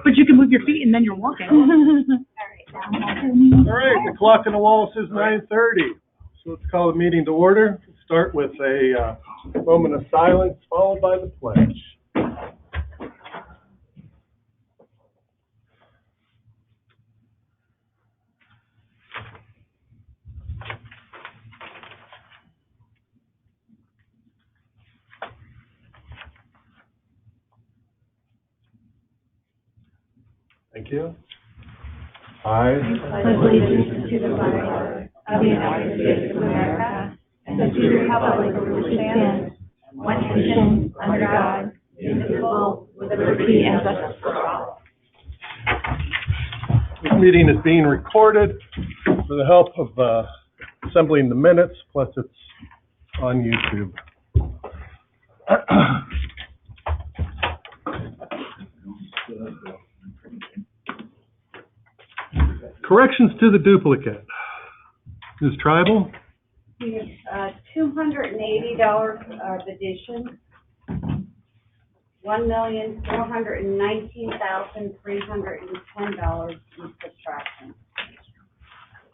But you can move your feet and then you're walking. All right, the clock on the wall says 9:30. So let's call the meeting to order. Start with a moment of silence, followed by the pledge. Thank you. I pledge allegiance to the flag of the United States of America and to the republic for which it stands, one nation, under God, indivisible, with liberty and justice for all. This meeting is being recorded for the help of assembling the minutes, plus it's on YouTube. Corrections to the duplicate. Ms. Tribal? We have $280 of addition, $1,419,310 in subtraction.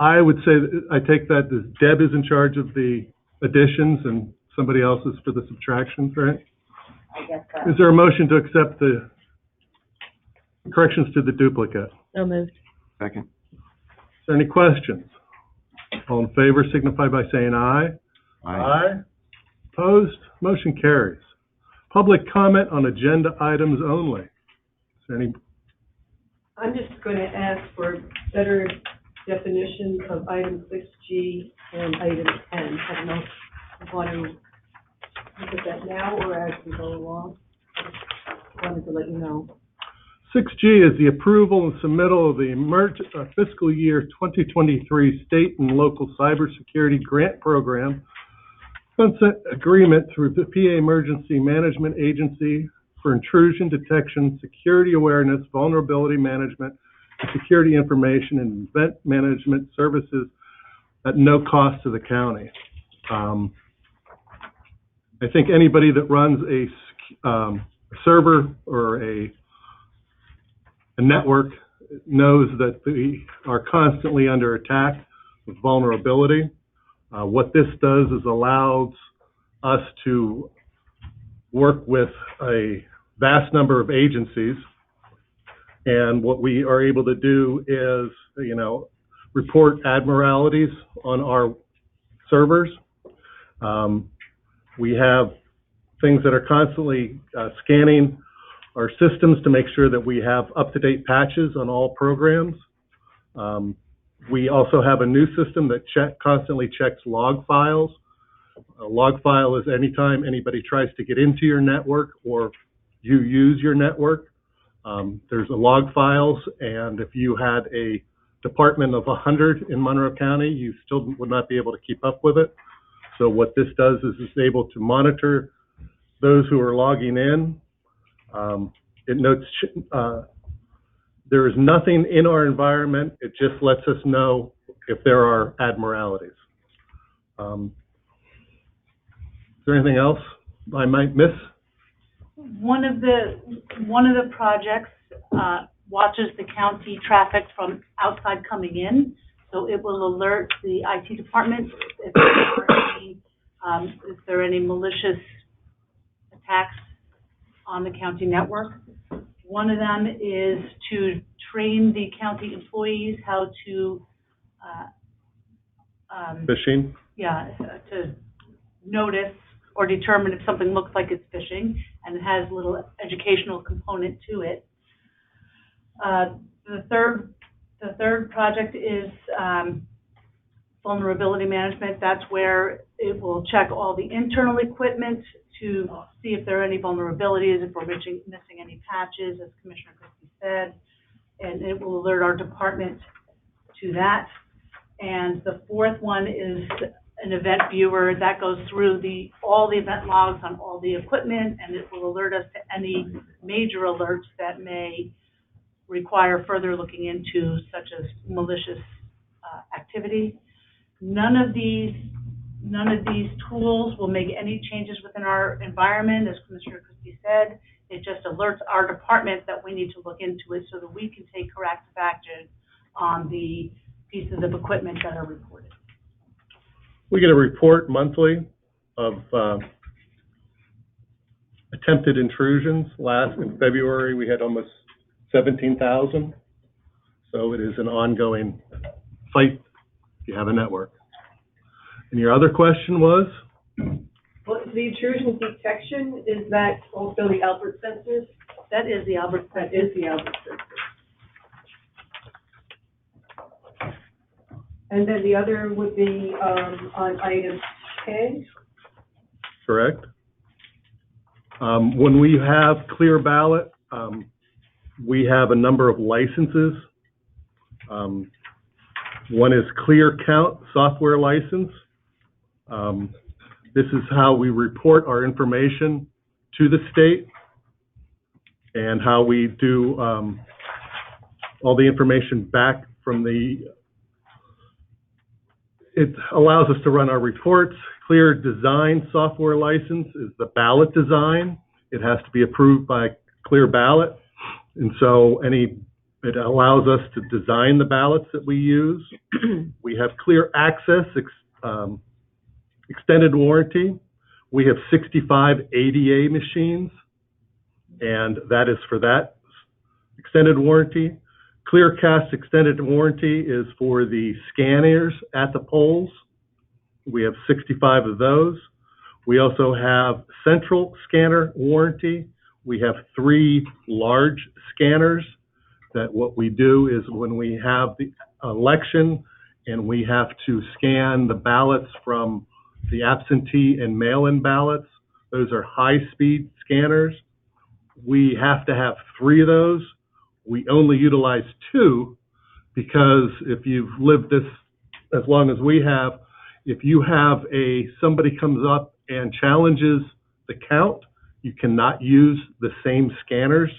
I would say, that I take that as Deb is in charge of the additions and somebody else is for the subtractions, right? I guess so. Is there a motion to accept the corrections to the duplicate? So moved. Second. Is there any questions? All in favor signify by saying aye. Aye. Opposed? Motion carries. Public comment on agenda items only. Is there any? I'm just going to ask for better definition of item 6G and item 10. I don't know if you want to look at that now or as we go along. I just wanted to let you know. 6G is the approval and submittal of the fiscal year 2023 state and local cybersecurity grant program consent agreement through the PA Emergency Management Agency for intrusion detection, security awareness, vulnerability management, and security information and event management services at no cost to the county. I think anybody that runs a server or a network knows that we are constantly under attack with vulnerability. What this does is allows us to work with a vast number of agencies, and what we are able to do is, report abnormalities on our servers. We have things that are constantly scanning our systems to make sure that we have up-to-date patches on all programs. We also have a new system that constantly checks log files. A log file is anytime anybody tries to get into your network or you use your network. There's a log files, and if you had a department of 100 in Monroe County, you still would not be able to keep up with it. So what this does is it's able to monitor those who are logging in. It notes there is nothing in our environment. It just lets us know if there are abnormalities. Is there anything else I might miss? One of the projects watches the county traffic from outside coming in, so it will alert the IT department if there are any malicious attacks on the county network. One of them is to train the county employees how to Phishing? Yeah, to notice or determine if something looks like it's phishing, and it has a little educational component to it. The third project is vulnerability management. That's where it will check all the internal equipment to see if there are any vulnerabilities, if we're missing any patches, as Commissioner Christie said, and it will alert our department to that. And the fourth one is an event viewer that goes through all the event logs on all the equipment, and it will alert us to any major alerts that may require further looking into, such as malicious activity. None of these tools will make any changes within our environment, as Commissioner Christie said. It just alerts our department that we need to look into it so that we can take corrective action on the pieces of equipment that are reported. We get a report monthly of attempted intrusions. In February, we had almost 17,000. So it is an ongoing fight if you have a network. And your other question was? Well, the intrusion detection, is that also the Albert sensors? That is the Albert. That is the Albert sensor. And then the other would be, on item 10. Correct. When we have Clear Ballot, we have a number of licenses. One is Clear Count software license. This is how we report our information to the state and how we do all the information back from it allows us to run our reports. Clear Design software license is the ballot design. It has to be approved by Clear Ballot. And so it allows us to design the ballots that we use. We have Clear Access extended warranty. We have 65 ADA machines, and that is for that extended warranty. ClearCast extended warranty is for the scanners at the polls. We have 65 of those. We also have central scanner warranty. We have 3 large scanners that what we do is when we have the election and we have to scan the ballots from the absentee and mail-in ballots, those are high-speed scanners. We have to have 3 of those. We only utilize 2 because if you've lived this as long as we have, if you have somebody comes up and challenges the count, you cannot use the same scanners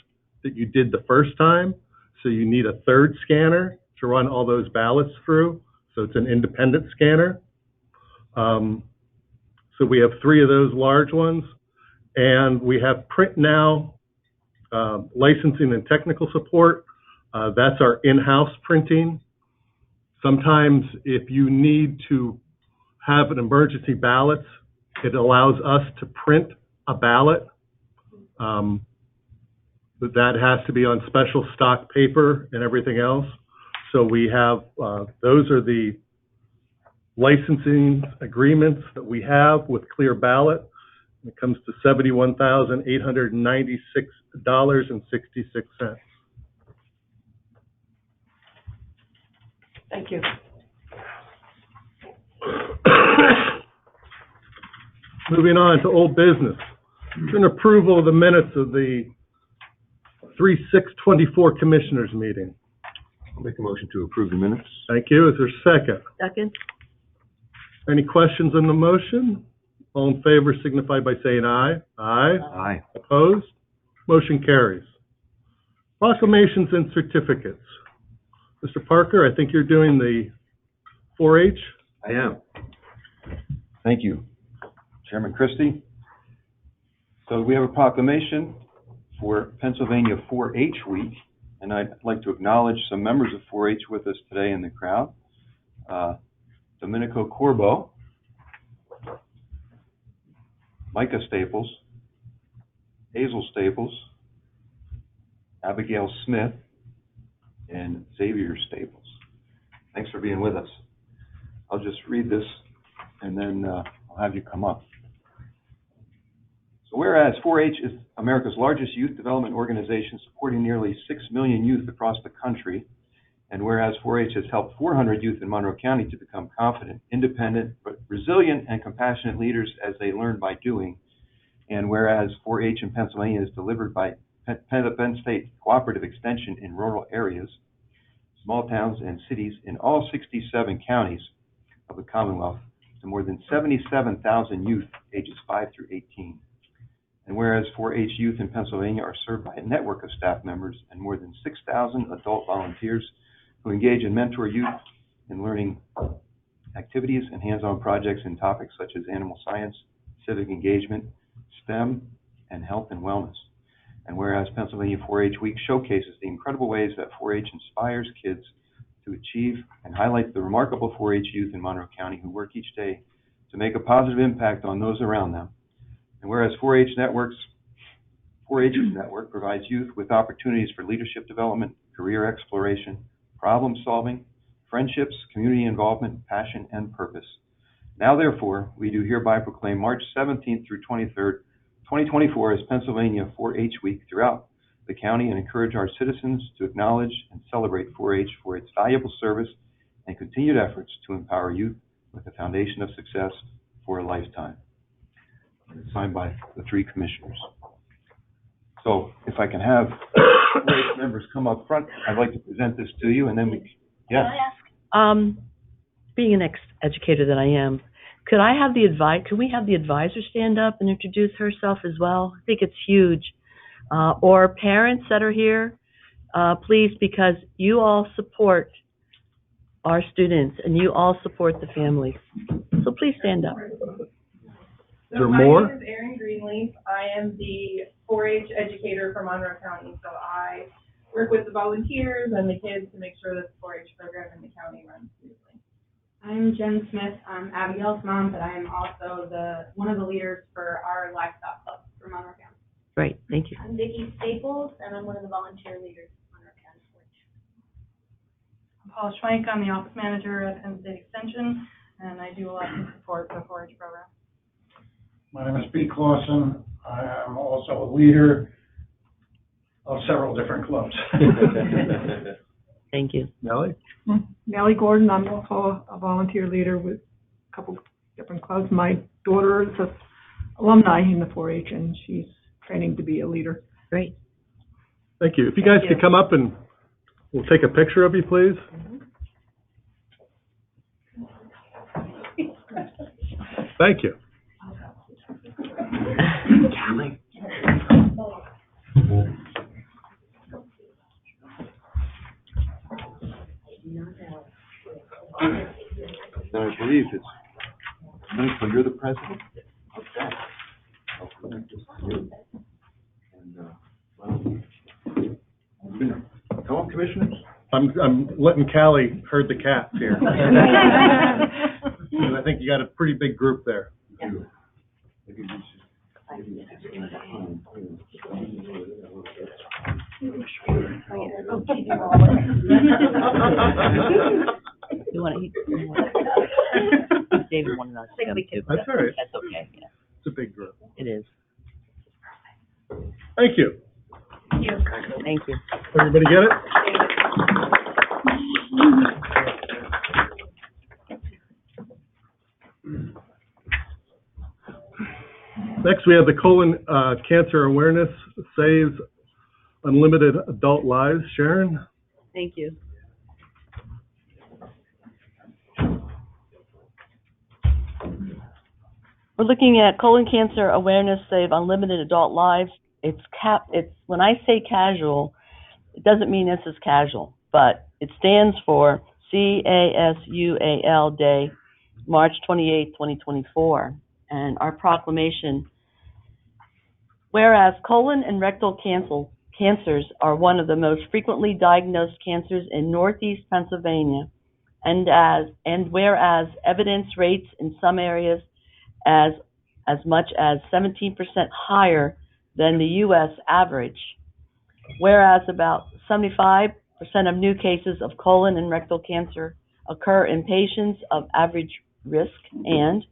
that you did the first time. So you need a 3rd scanner to run all those ballots through. So it's an independent scanner. So we have 3 of those large ones. And we have Print Now licensing and technical support. That's our in-house printing. Sometimes if you need to have an emergency ballot, it allows us to print a ballot. But that has to be on special stock paper and everything else. So we have, those are the licensing agreements that we have with Clear Ballot. It comes to $71,896.66. Thank you. Moving on to old business. It's an approval of the minutes of the 3/6/24 Commissioners meeting. I'll make a motion to approve the minutes. Thank you. Is there a second? Second? Any questions on the motion? All in favor signify by saying aye. Aye. Aye. Opposed? Motion carries. Proclamations and certificates. Mr. Parker, I think you're doing the 4-H. I am. Thank you, Chairman Christie. So we have a proclamation for Pennsylvania 4-H Week, and I'd like to acknowledge some members of 4-H with us today in the crowd. Domenico Corbo, Micah Staples, Hazel Staples, Abigail Smith, and Xavier Staples. Thanks for being with us. I'll just read this and then I'll have you come up. So whereas 4-H is America's largest youth development organization supporting nearly 6 million youth across the country, and whereas 4-H has helped 400 youth in Monroe County to become confident, independent, but resilient and compassionate leaders as they learn by doing, and whereas 4-H in Pennsylvania is delivered by Penn State Cooperative Extension in rural areas, small towns, and cities in all 67 counties of the Commonwealth to more than 77,000 youth ages 5 through 18. And whereas 4-H youth in Pennsylvania are served by a network of staff members and more than 6,000 adult volunteers who engage and mentor youth in learning activities and hands-on projects in topics such as animal science, civic engagement, STEM, and health and wellness. And whereas Pennsylvania 4-H Week showcases the incredible ways that 4-H inspires kids to achieve and highlights the remarkable 4-H youth in Monroe County who work each day to make a positive impact on those around them. And whereas 4-H's network provides youth with opportunities for leadership development, career exploration, problem solving, friendships, community involvement, passion, and purpose. Now, therefore, we do hereby proclaim March 17th through 23rd, 2024 as Pennsylvania 4-H Week throughout the county and encourage our citizens to acknowledge and celebrate 4-H for its valuable service and continued efforts to empower youth with the foundation of success for a lifetime. It's signed by the 3 commissioners. So if I can have 4-H members come up front, I'd like to present this to you, and then we, yes. Being an ex-educator that I am, could we have the advisor stand up and introduce herself as well? I think it's huge. Or parents that are here, please, because you all support our students and you all support the families. So please stand up. Is there more? My name is Erin Greenleaf. I am the 4-H educator for Monroe County, so I work with the volunteers and the kids to make sure that the 4-H program in the county runs smoothly. I'm Jen Smith. I'm Abigail's mom, but I am also one of the leaders for our livestock club for Monroe County. Great, thank you. I'm Vicki Staples, and I'm one of the volunteer leaders of Monroe County 4-H. I'm Paula Schwenk. I'm the office manager at Penn State Extension, and I do a lot to support the 4-H program. My name is Pete Clausen. I am also a leader of several different clubs. Thank you. Nellie? Nellie Gordon, I'm also a volunteer leader with a couple different clubs. My daughter is an alumni in the 4-H, and she's training to be a leader. Great. Thank you. If you guys could come up and we'll take a picture of you, please. Thank you. Then I believe it's, Michael, you're the president? Okay. I'll present this to you. And, come on, commissioners. I'm letting Callie herd the cats here. And I think you got a pretty big group there. You want to eat? David wanted us to me too. That's all right. That's okay, yeah. It's a big group. It is. Thank you. Thank you. Everybody get it? Next, we have the Colon Cancer Awareness Saves Unlimited Adult Lives. Sharon? Thank you. We're looking at Colon Cancer Awareness Save Unlimited Adult Lives. It's when I say casual, it doesn't mean this is casual, but it stands for CASUAL Day, March 28, 2024. And our proclamation, whereas colon and rectal cancers are one of the most frequently diagnosed cancers in Northeast Pennsylvania, and whereas evidence rates in some areas as much as 17% higher than the U.S. average, whereas about 75% of new cases of colon and rectal cancer occur in patients of average risk, and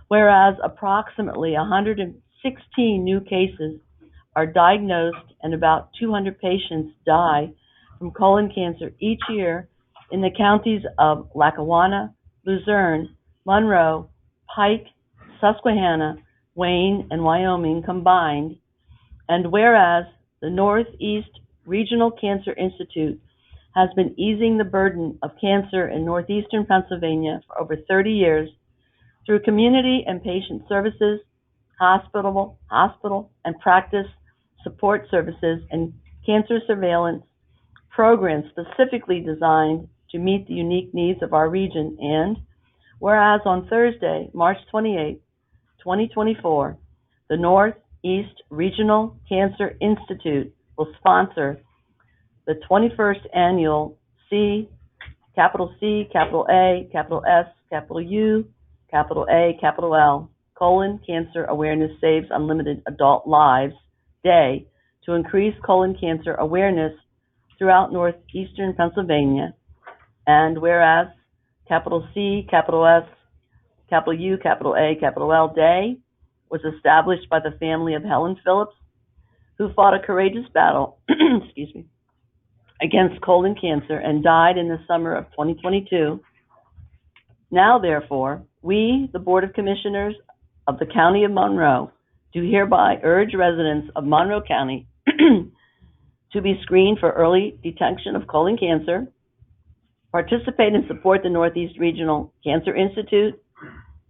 whereas approximately 116 new cases are diagnosed and about 200 patients die from colon cancer each year in the counties of Lackawanna, Luzerne, Monroe, Pike, Susquehanna, Wayne, and Wyoming combined, and whereas the Northeast Regional Cancer Institute has been easing the burden of cancer in northeastern Pennsylvania for over 30 years through community and patient services, hospital and practice support services, and cancer surveillance programs specifically designed to meet the unique needs of our region. And whereas on Thursday, March 28, 2024, the Northeast Northeast Regional Cancer Institute will sponsor the 21st annual capital C, capital A, capital S, capital U, capital A, capital L, Colon Cancer Awareness Saves Unlimited Adult Lives Day to increase colon cancer awareness throughout northeastern Pennsylvania. And whereas capital C, capital S, capital U, capital A, capital L Day was established by the family of Helen Phillips, who fought a courageous battle, excuse me, against colon cancer and died in the summer of 2022. Now, therefore, we, the Board of Commissioners of the County of Monroe, do hereby urge residents of Monroe County to be screened for early detection of colon cancer, participate and support the Northeast Regional Cancer Institute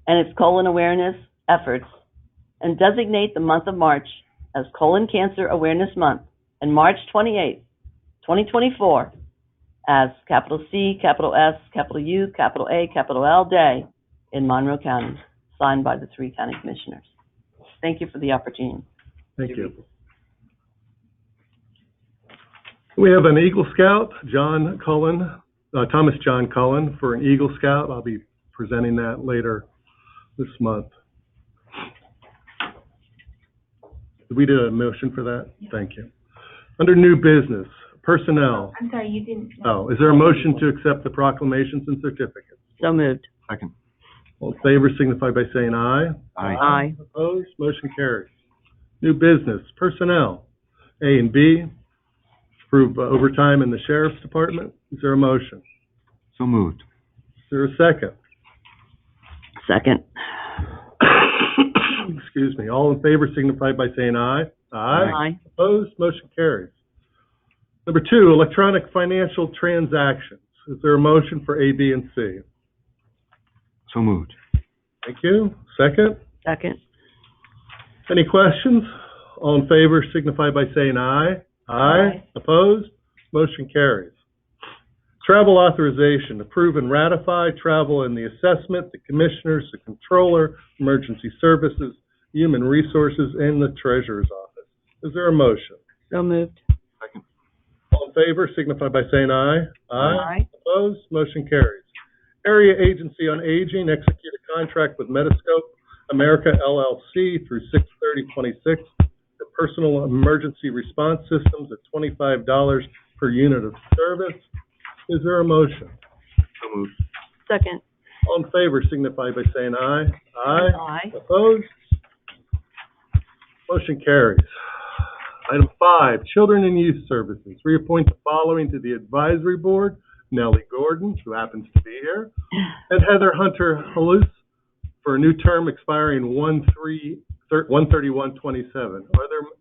and its colon awareness efforts, and designate the month of March as Colon Cancer Awareness Month, and March 28, 2024, as capital C, capital S, capital U, capital A, capital L Day in Monroe County, signed by the 3 county commissioners. Thank you for the opportunity. Thank you. We have an Eagle Scout, Thomas John Cullen, for an Eagle Scout. I'll be presenting that later this month. Did we do a motion for that? Yeah. Thank you. Under new business, personnel. I'm sorry, you didn't. Oh, is there a motion to accept the proclamations and certificates? So moved. Second. All in favor signify by saying aye. Aye. Aye. Opposed? Motion carries. New business, personnel. A and B, approve overtime in the sheriff's department. Is there a motion? So moved. Is there a second? Second. Excuse me. All in favor signify by saying aye. Aye. Opposed? Motion carries. Number 2, electronic financial transactions. Is there a motion for A, B, and C? So moved. Thank you. Second? Second. Any questions? All in favor signify by saying aye. Aye. Opposed? Motion carries. Travel authorization, approve and ratify travel in the assessment, the commissioners, the controller, emergency services, human resources, and the treasurer's office. Is there a motion? So moved. Second. All in favor signify by saying aye. Aye. Opposed? Motion carries. Area Agency on Aging, execute a contract with Metascope America LLC through 6/30/26 for personal emergency response systems at $25 per unit of service. Is there a motion? So moved. Second. All in favor signify by saying aye. Aye. Opposed? Motion carries. Item 5, Children and Youth Services. Reappoint the following to the advisory board: Nellie Gordon, who happens to be here, and Heather Hunter Halus for a new term expiring 1/31/27.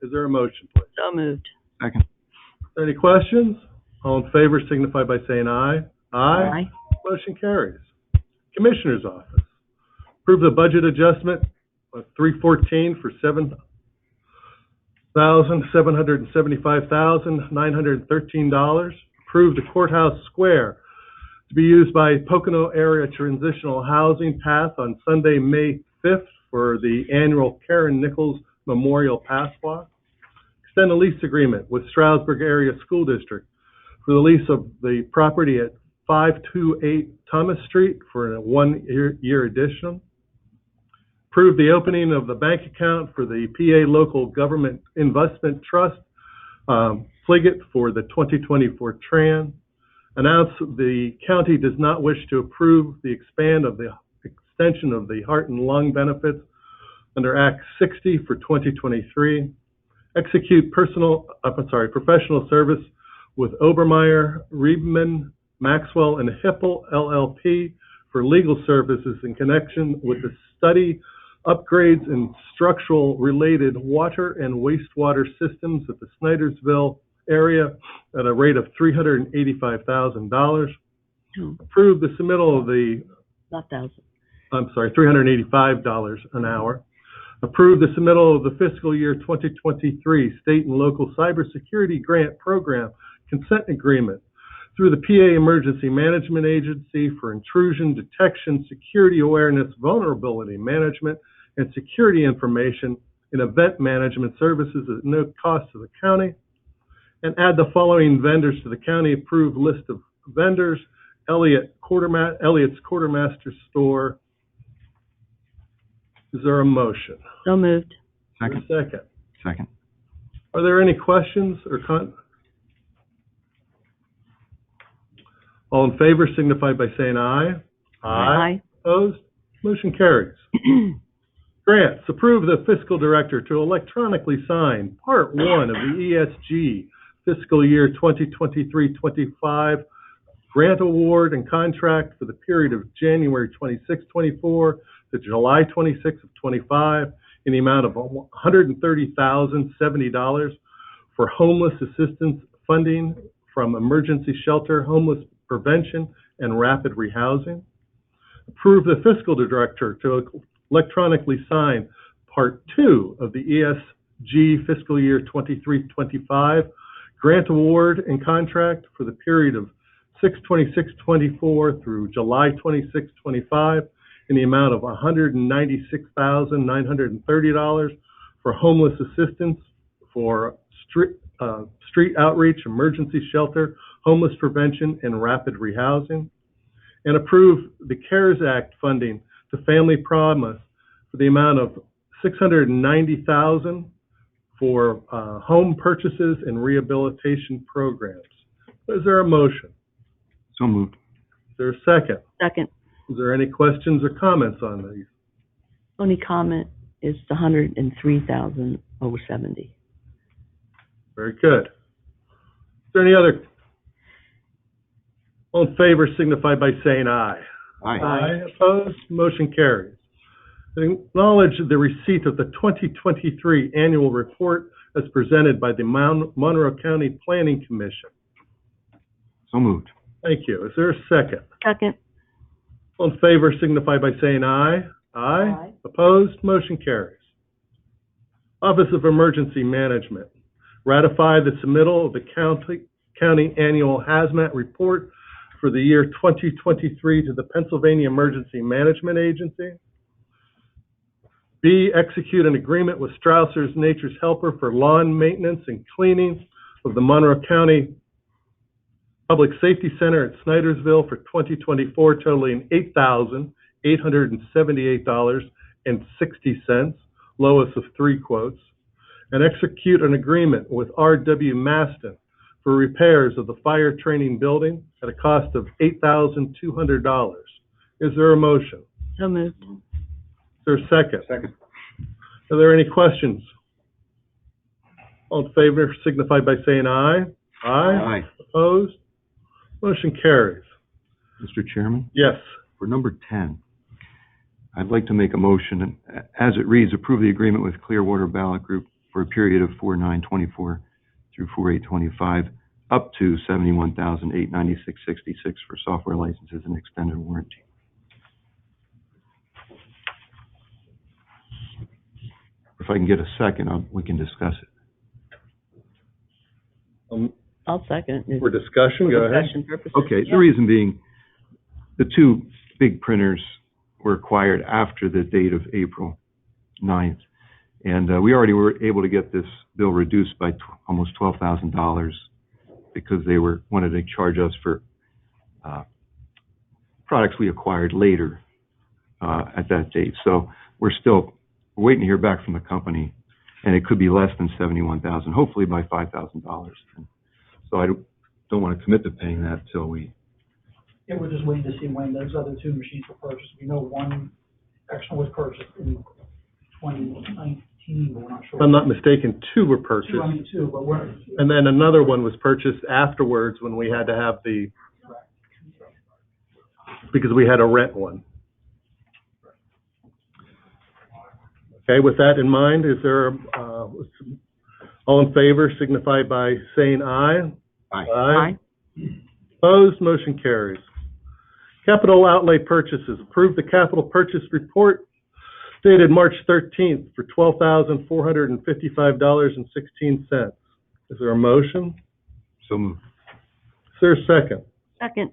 Is there a motion, please? So moved. Second. Are there any questions? All in favor signify by saying aye. Aye. Motion carries. Commissioner's Office. Approve the budget adjustment of 314 for $7,775,913. Approve the courthouse square to be used by Pocono Area Transitional Housing Path on Sunday, May 5th for the annual Karen Nichols Memorial Path Walk. Extend a lease agreement with Stroudsburg Area School District for the lease of the property at 528 Thomas Street for a 1-year addition. Approve the opening of the bank account for the PA Local Government Investment Trust, Fliggett, for the 2024 Tran. Announce the county does not wish to approve the extension of the heart and lung benefits under Act 60 for 2023. Execute professional service with Obermeyer, Riebman, Maxwell, and Hippel LLP for legal services in connection with the study upgrades in structural related water and wastewater systems at the Snydersville area at a rate of $385,000. Approve the submittal of $385 an hour. Approve the submittal of the fiscal year 2023 state and local cybersecurity grant program consent agreement through the PA Emergency Management Agency for intrusion detection, security awareness, vulnerability management, and security information in event management services at no cost to the county. And add the following vendors to the county-approved list of vendors: Elliott's Quartermaster Store. Is there a motion? So moved. Is there a second? Second. Are there any questions or All in favor signify by saying aye. Aye. Opposed? Motion carries. Grants. Approve the fiscal director to electronically sign Part 1 of the ESG fiscal year 2023-25 grant award and contract for the period of January 26, 24 to July 26 of 25 in the amount of $130,070 for homeless assistance funding from Emergency Shelter, Homeless Prevention, and Rapid Rehousing. Approve the fiscal director to electronically sign Part 2 of the ESG fiscal year 23-25 grant award and contract for the period of 6/26/24 through July 26/25 in the amount of $196,930 for homeless assistance for street outreach, emergency shelter, homeless prevention, and rapid rehousing. And approve the CARES Act funding to Family Promise for the amount of $690,000 for home purchases and rehabilitation programs. Is there a motion? So moved. Is there a second? Second. Is there any questions or comments on these? Only comment is the $103,070. Very good. Is there any other? All in favor signify by saying aye. Aye. Opposed? Motion carries. Acknowledge the receipt of the 2023 annual report as presented by the Monroe County Planning Commission. So moved. Thank you. Is there a second? Second. All in favor signify by saying aye. Aye. Opposed? Motion carries. Office of Emergency Management. Ratify the submittal of the county annual hazmat report for the year 2023 to the Pennsylvania Emergency Management Agency. B, execute an agreement with Strausser's Nature's Helper for lawn maintenance and cleaning of the Monroe County Public Safety Center at Snydersville for 2024, totaling $8,878.60, lowest of three quotes. And execute an agreement with R.W. Maston for repairs of the fire training building at a cost of $8,200. Is there a motion? So moved. Is there a second? Second. Are there any questions? All in favor signify by saying aye. Aye. Opposed? Motion carries. Mr. Chairman, Yes. for number 10, I'd like to make a motion, as it reads, approve the agreement with Clearwater Ballot Group for a period of 4/9/24 through 4/8/25, up to $71,896.66 for software licenses and extended warranty. If I can get a second, we can discuss it. I'll second. For discussion, go ahead. Discussion purposes. Okay, Yeah. the reason being, the two big printers were acquired after the date of April 9th. And we already were able to get this bill reduced by almost $12,000 because they wanted to charge us for products we acquired later at that date. So we're waiting to hear back from the company, and it could be less than $71,000, hopefully by $5,000. So I don't want to commit to paying that till we. Yeah, we're just waiting to see when those other two machines were purchased. We know one extra was purchased in 2019, but we're not sure. If I'm not mistaken, two were purchased. Two, but we're. And then another one was purchased afterwards when we had to have because we had to rent one. Okay, with that in mind, is there, all in favor signify by saying aye. Aye. Opposed, motion carries. Capital outlay purchases. Approve the capital purchase report dated March 13th for $12,455.16. Is there a motion? So moved. Is there a second? Second.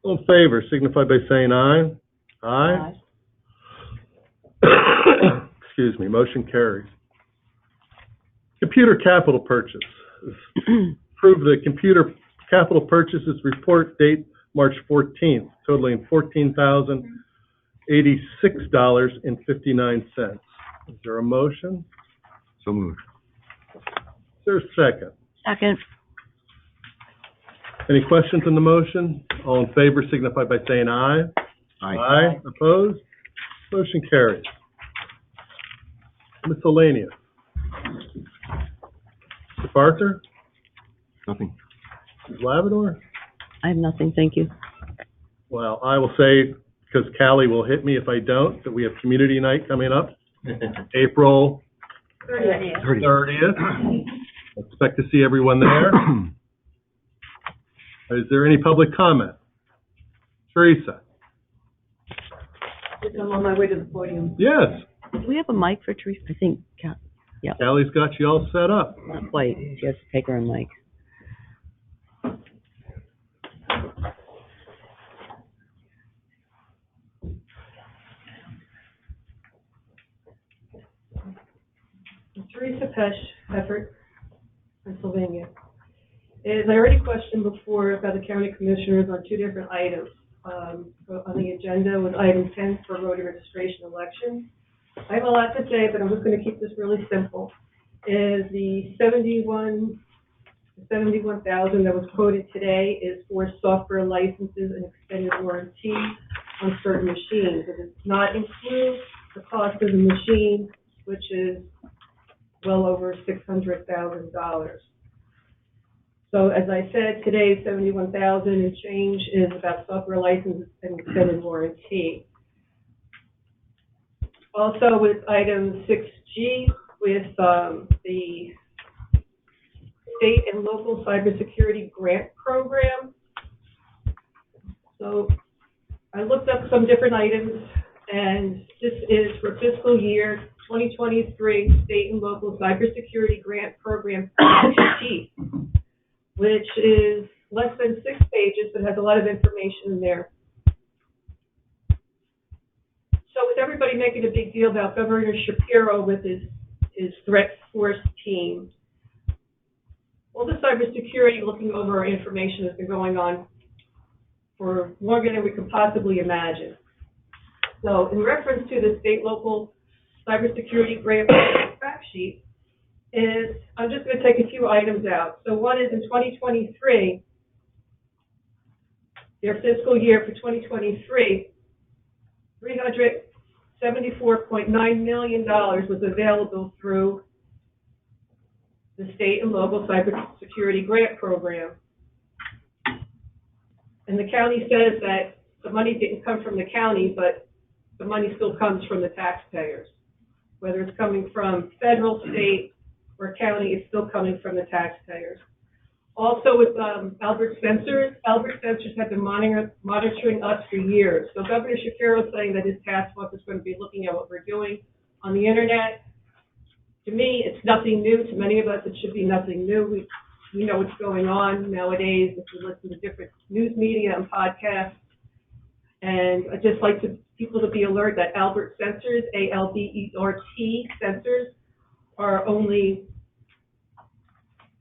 All in favor signify by saying aye. Aye. Excuse me, motion carries. Computer capital purchase. Approve the computer capital purchases report date March 14th, totaling $14,086.59. Is there a motion? So moved. Is there a second? Second. Any questions on the motion? All in favor signify by saying aye. Aye. Opposed? Motion carries. Miscellaneous. Mr. Parker? Nothing. Ms. Lavador? I have nothing, thank you. Well, I will say, because Callie will hit me if I don't, that we have community night coming up, April 30th. Expect to see everyone there. Is there any public comment? Teresa? I'm on my way to the podium. Yes, Do we have a mic for Teresa? I think, Callie's got you all set up. not quite. She has to take her own mic. Teresa Pesch, Effort, Pennsylvania. As I already questioned before about the county commissioners on two different items. On the agenda was item 10 for voter registration elections. I have a lot to say, but I'm just going to keep this really simple. Is the 71,000 that was quoted today is for software licenses and extended warranty on certain machines. It does not include the cost of the machine, which is well over $600,000. So as I said, today's 71,000 and change is about software licenses and extended warranty. Also with item 6G, with the state and local cybersecurity grant program. So I looked up some different items, and this is for fiscal year 2023 state and local cybersecurity grant program sheet, which is less than 6 pages, but has a lot of information in there. So with everybody making a big deal about Governor Shapiro with his threat force team, all the cybersecurity looking over our information has been going on for longer than we could possibly imagine. So in reference to the state local cybersecurity grant fact sheet, I'm just going to take a few items out. So one is in 2023, their fiscal year for 2023, $374.9 million was available through the state and local cybersecurity grant program. And the county says that the money didn't come from the county, but the money still comes from the taxpayers. Whether it's coming from federal, state, or county, it's still coming from the taxpayers. Also with Albert Sensors have been monitoring us for years. So Governor Shapiro is saying that his task force is going to be looking at what we're doing on the internet. To me, it's nothing new. To many of us, it should be nothing new. We know what's going on nowadays if we listen to different news media and podcasts. And I'd just like people to be alert that Albert Sensors, ALBERT sensors, are only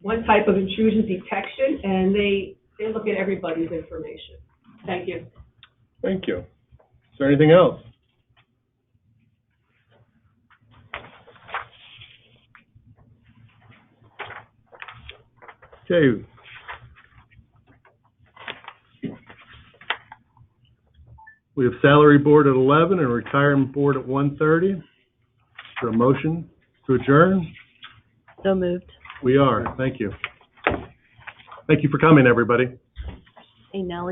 one type of intrusion detection, and they look at everybody's information. Thank you. Thank you. Is there anything else? Okay. We have salary board at 11 and retirement board at 1:30. Is there a motion to adjourn? So moved. We are. Thank you. Thank you for coming, everybody. Hey, Nellie.